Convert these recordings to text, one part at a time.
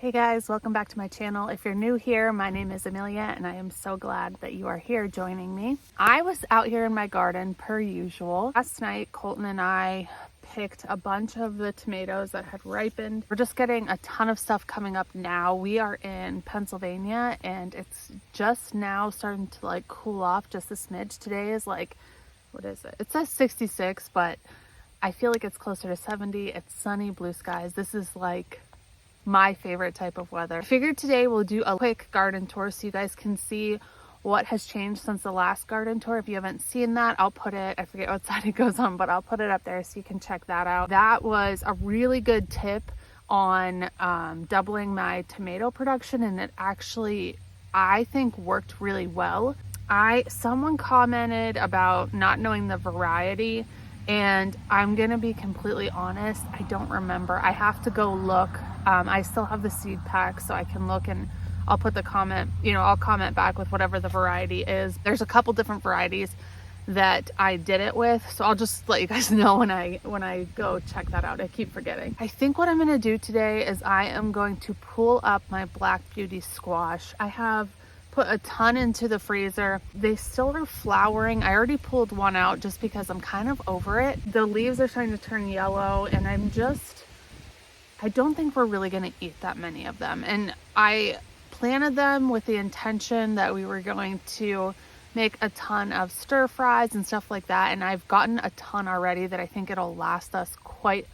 Hey guys, welcome back to my channel. If you're new here, my name is Amelia and I am so glad that you are here joining me. I was out here in my garden per usual. Last night, Colton and I picked a bunch of the tomatoes that had ripened. We're just getting a ton of stuff coming up now. We are in Pennsylvania and it's just now starting to like cool off just a smidge. Today is like, what is it? It says 66, but I feel like it's closer to 70. It's sunny, blue skies. This is like my favorite type of weather. I figured today we'll do a quick garden tour so you guys can see what has changed since the last garden tour. If you haven't seen that, I'll put it, I forget what side it goes on, but I'll put it up there so you can check that out. That was a really good tip on doubling my tomato production, and it actually, I think, worked really well. Someone commented about not knowing the variety, and I'm gonna be completely honest, I don't remember. I have to go look. I still have the seed pack, so I can look and I'll put the comment, I'll comment back with whatever the variety is. There's a couple different varieties that I did it with, so I'll just let you guys know when I go check that out. I keep forgetting. I think what I'm gonna do today is I am going to pull up my Black Beauty squash. I have put a ton into the freezer. They still are flowering. I already pulled one out just because I'm kind of over it. The leaves are starting to turn yellow and I don't think we're really going to eat that many of them. And I planted them with the intention that we were going to make a ton of stir fries and stuff like that. And I've gotten a ton already that I think it'll last us quite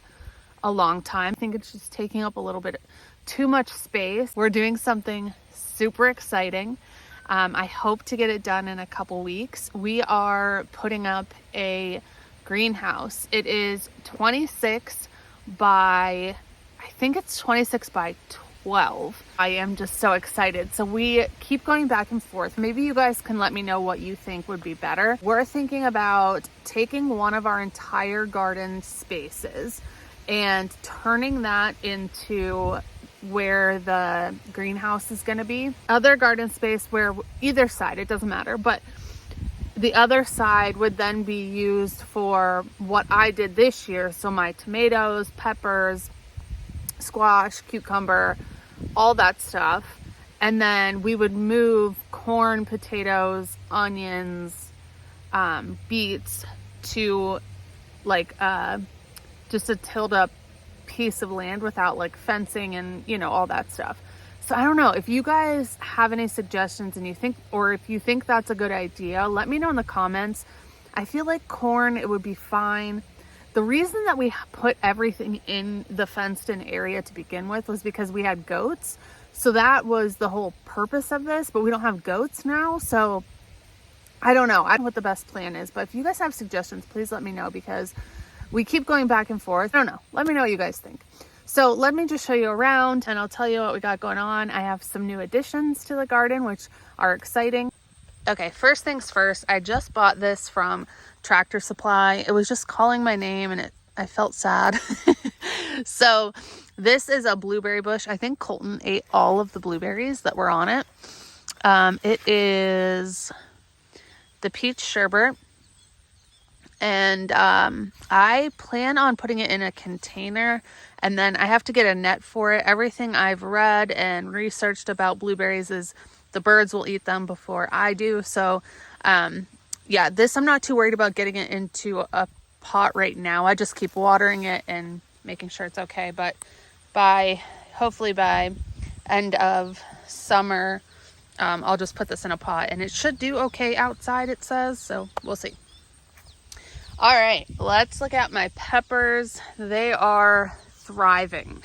a long time. I think it's just taking up a little bit too much space. We're doing something super exciting. I hope to get it done in a couple weeks. We are putting up a greenhouse. It is 26 by, I think it's 26 by 12. I am just so excited. So we keep going back and forth. Maybe you guys can let me know what you think would be better. We're thinking about taking one of our entire garden spaces and turning that into where the greenhouse is going to be. Other garden space where either side, it doesn't matter, but the other side would then be used for what I did this year. So my tomatoes, peppers, squash, cucumber, all that stuff. And then we would move corn, potatoes, onions, beets to like just a tilled up piece of land without like fencing and all that stuff. So I don't know if you guys have any suggestions and if you think that's a good idea, let me know in the comments. I feel like corn, it would be fine. The reason that we put everything in the fenced in area to begin with was because we had goats. So that was the whole purpose of this, but we don't have goats now. So I don't know. I don't know what the best plan is, but if you guys have suggestions, please let me know because we keep going back and forth. I don't know. Let me know what you guys think. So let me just show you around and I'll tell you what we got going on. I have some new additions to the garden, which are exciting. Okay, first things first, I just bought this from Tractor Supply. It was just calling my name and I felt sad. So this is a blueberry bush. I think Colton ate all of the blueberries that were on it. It is the peach sherbet. And I plan on putting it in a container and then I have to get a net for it. Everything I've read and researched about blueberries is the birds will eat them before I do. So yeah, this I'm not too worried about getting it into a pot right now. I just keep watering it and making sure it's okay. But hopefully by end of summer, I'll just put this in a pot and it should do okay outside, it says. So we'll see. All right, let's look at my peppers. They are thriving.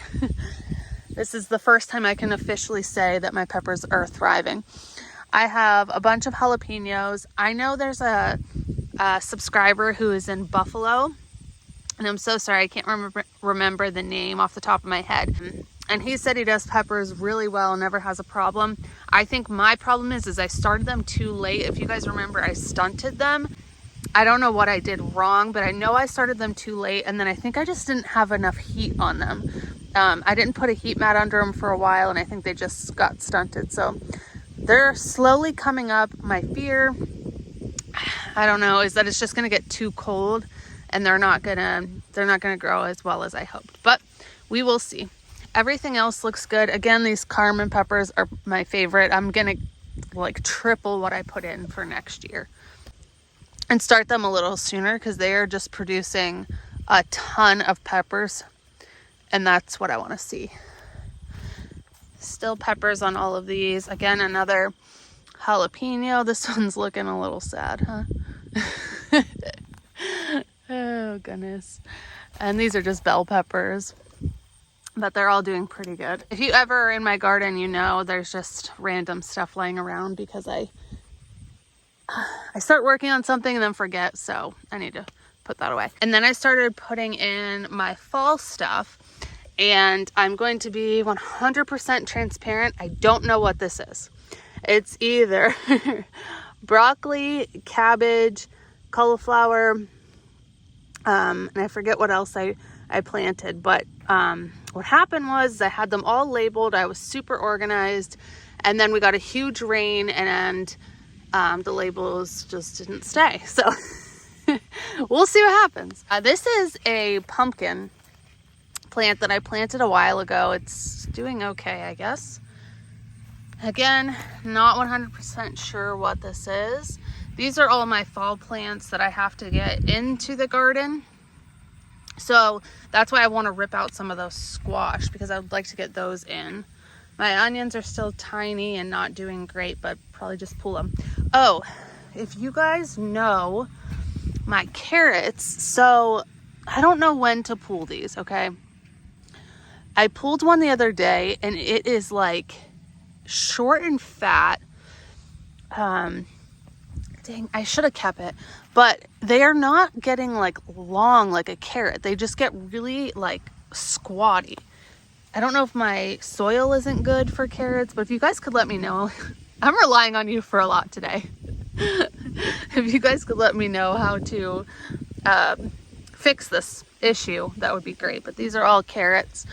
This is the first time I can officially say that my peppers are thriving. I have a bunch of jalapenos. I know there's a subscriber who is in Buffalo, and I'm so sorry, I can't remember the name off the top of my head. And he said he does peppers really well, never has a problem. I think my problem is I started them too late. If you guys remember, I stunted them. I don't know what I did wrong, but I know I started them too late, and then I think I just didn't have enough heat on them. I didn't put a heat mat under them for a while, and I think they just got stunted. So they're slowly coming up. My fear, I don't know, is that it's just gonna get too cold, and they're not gonna grow as well as I hoped. But we will see. Everything else looks good. Again, these Carmen peppers are my favorite. I'm gonna like triple what I put in for next year and start them a little sooner because they are just producing a ton of peppers, and that's what I want to see. Still peppers on all of these. Again, another jalapeno. This one's looking a little sad, huh? Oh goodness. And these are just bell peppers, but they're all doing pretty good. If you ever are in my garden, you know there's just random stuff laying around because I start working on something and then forget, so I need to put that away. And then I started putting in my fall stuff, and I'm going to be 100% transparent. I don't know what this is. It's either broccoli, cabbage, cauliflower, and I forget what else I planted, but what happened was I had them all labeled. I was super organized, and then we got a huge rain, and the labels just didn't stay. So we'll see what happens. This is a pumpkin plant that I planted a while ago. It's doing okay, I guess. Again, not 100% sure what this is. These are all my fall plants that I have to get into the garden. So that's why I want to rip out some of those squash, because I would like to get those in. My onions are still tiny and not doing great, but probably just pull them. Oh, if you guys know my carrots, so I don't know when to pull these, okay? I pulled one the other day and it is like short and fat. Dang, I should have kept it, but they are not getting like long like a carrot. They just get really like squatty. I don't know if my soil isn't good for carrots, but if you guys could let me know, I'm relying on you for a lot today. If you guys could let me know how to fix this issue, that would be great. But these are all carrots.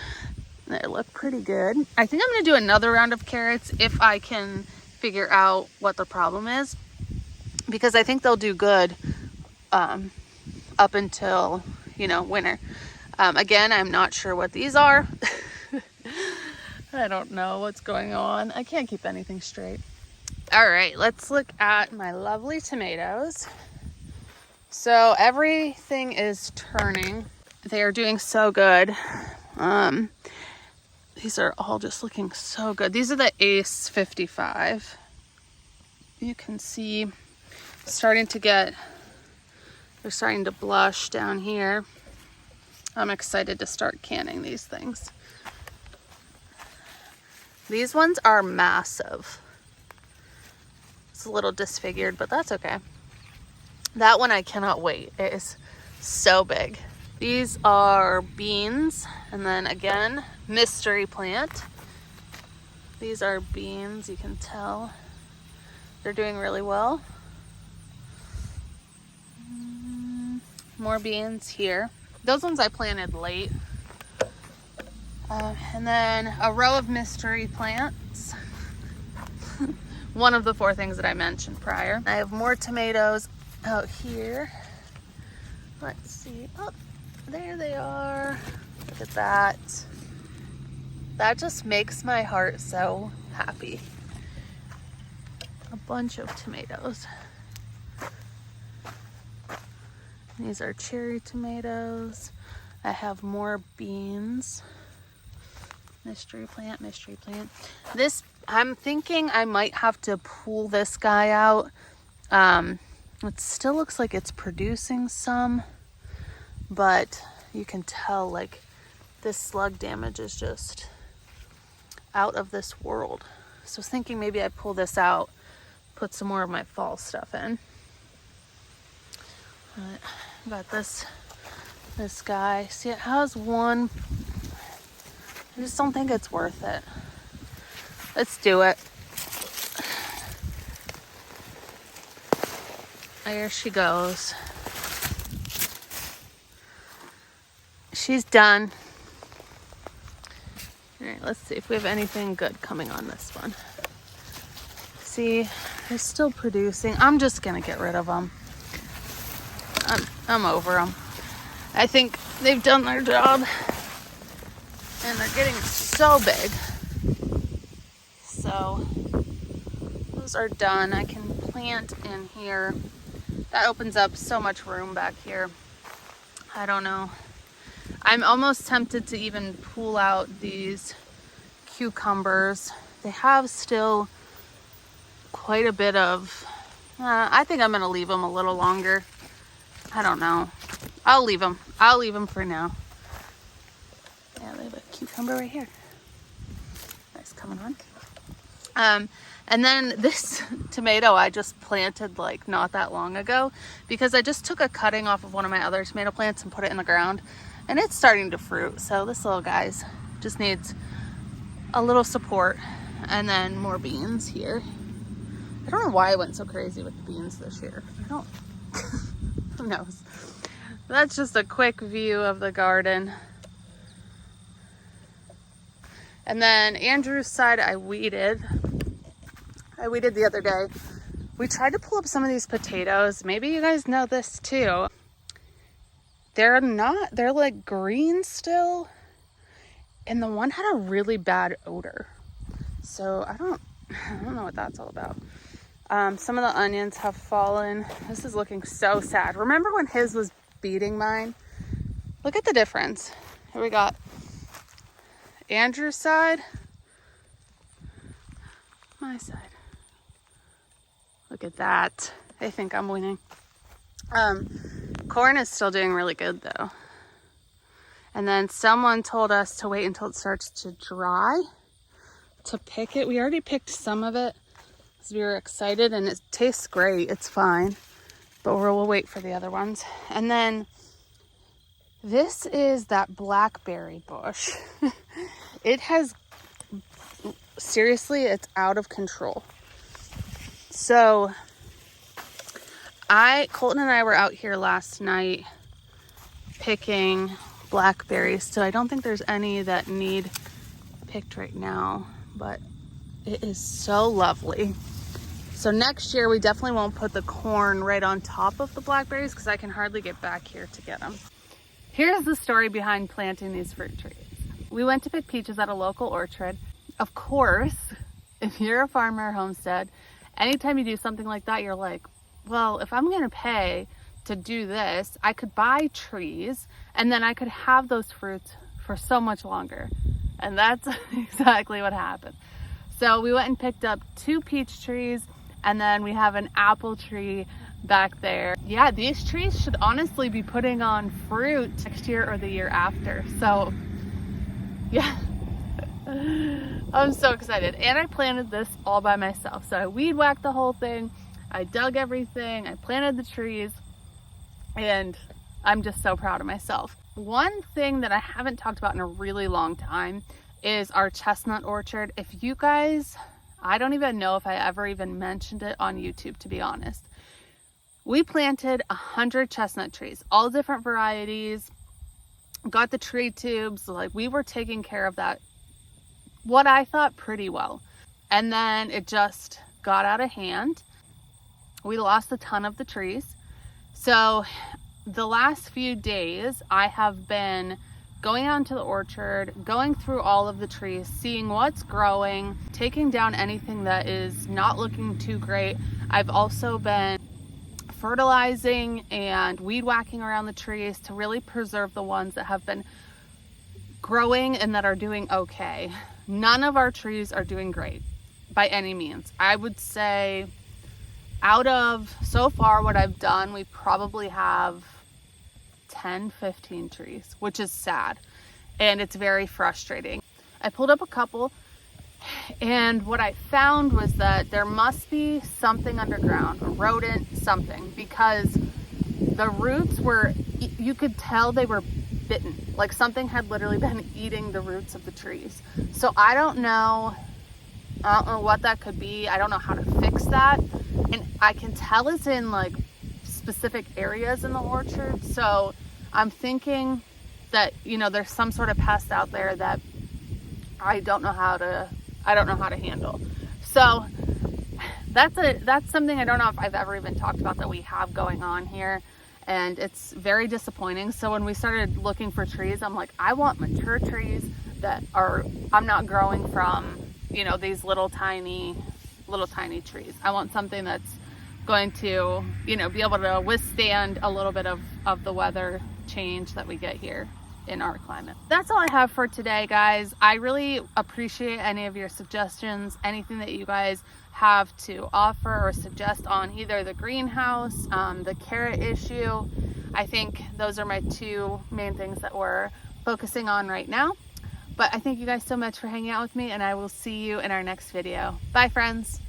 They look pretty good. I think I'm going to do another round of carrots if I can figure out what the problem is, because I think they'll do good up until, you know, winter. Again, I'm not sure what these are. I don't know what's going on. I can't keep anything straight. All right, let's look at my lovely tomatoes. So everything is turning. They are doing so good. These are all just looking so good. These are the Ace 55. You can see they're starting to blush down here. I'm excited to start canning these things. These ones are massive. It's a little disfigured, but that's okay. That one I cannot wait. It is so big. These are beans, and then again, mystery plant. These are beans, you can tell. They're doing really well. More beans here. Those ones I planted late. And then a row of mystery plants. One of the 4 things that I mentioned prior. I have more tomatoes out here. Let's see. Oh, there they are. Look at that. That just makes my heart so happy. A bunch of tomatoes. These are cherry tomatoes. I have more beans. Mystery plant, mystery plant. This, I'm thinking I might have to pull this guy out. It still looks like it's producing some, but you can tell like this slug damage is just out of this world. So I was thinking maybe I pull this out, put some more of my fall stuff in. Got this guy. See, it has one. I just don't think it's worth it. Let's do it. There she goes. She's done. All right, let's see if we have anything good coming on this one. See, they're still producing. I'm just gonna get rid of them. I'm over them. I think they've done their job, and they're getting so big. So those are done. I can plant in here. That opens up so much room back here. I don't know. I'm almost tempted to even pull out these cucumbers. They have still quite a bit of, I think I'm gonna leave them a little longer. I don't know. I'll leave them for now. Yeah, they have a cucumber right here. Nice, coming on. And then this tomato I just planted like not that long ago, because I just took a cutting off of one of my other tomato plants and put it in the ground, and it's starting to fruit. So this little guy's just needs a little support. And then more beans here. I don't know why I went so crazy with the beans this year. I don't, who knows? That's just a quick view of the garden. And then Andrew's side I weeded the other day. We tried to pull up some of these potatoes. Maybe you guys know this too. They're like green still. And the one had a really bad odor. So I don't know what that's all about. Some of the onions have fallen. This is looking so sad. Remember when his was beating mine? Look at the difference. Here we got Andrew's side, my side. Look at that. I think I'm winning. Corn is still doing really good though. And then someone told us to wait until it starts to dry to pick it. We already picked some of it because we were excited, and it tastes great. It's fine, but we'll wait for the other ones. And then this is that blackberry bush. It has, seriously, it's out of control. So Colton and I were out here last night picking blackberries. So I don't think there's any that need picked right now, but it is so lovely. So next year we definitely won't put the corn right on top of the blackberries because I can hardly get back here to get them. Here's the story behind planting these fruit trees. We went to pick peaches at a local orchard. Of course, if you're a farmer or homestead, anytime you do something like that, you're like, well, if I'm gonna pay to do this, I could buy trees and then I could have those fruits for so much longer. And that's exactly what happened. So we went and picked up 2 peach trees, and then we have an apple tree back there. Yeah, these trees should honestly be putting on fruit next year or the year after. So yeah, I'm so excited. And I planted this all by myself. So I weed whacked the whole thing. I dug everything. I planted the trees, and I'm just so proud of myself. One thing that I haven't talked about in a really long time is our chestnut orchard. If you guys, I don't even know if I ever even mentioned it on YouTube, to be honest. We planted 100 chestnut trees, all different varieties, got the tree tubes, like we were taking care of that, what I thought pretty well. And then it just got out of hand. We lost a ton of the trees. So the last few days I have been going out into the orchard, going through all of the trees, seeing what's growing, taking down anything that is not looking too great. I've also been fertilizing and weed whacking around the trees to really preserve the ones that have been growing and that are doing okay. None of our trees are doing great by any means. I would say out of so far what I've done, we probably have 10-15 trees, which is sad, and it's very frustrating. I pulled up a couple, and what I found was that there must be something underground, a rodent, something, because the roots were, you could tell they were bitten, like something had literally been eating the roots of the trees. So I don't know what that could be. I don't know how to fix that, and I can tell it's in like specific areas in the orchard. So I'm thinking that, you know, there's some sort of pest out there that I don't know how to handle. So that's something I don't know if I've ever even talked about that we have going on here, and it's very disappointing. So when we started looking for trees, I'm like, I want mature trees. that are, I'm not growing from, you know, these little tiny trees. I want something that's going to, you know, be able to withstand a little bit of the weather change that we get here in our climate. That's all I have for today, guys. I really appreciate any of your suggestions, anything that you guys have to offer or suggest on either the greenhouse, the carrot issue. I think those are my two main things that we're focusing on right now. But I thank you guys so much for hanging out with me, and I will see you in our next video. Bye, friends.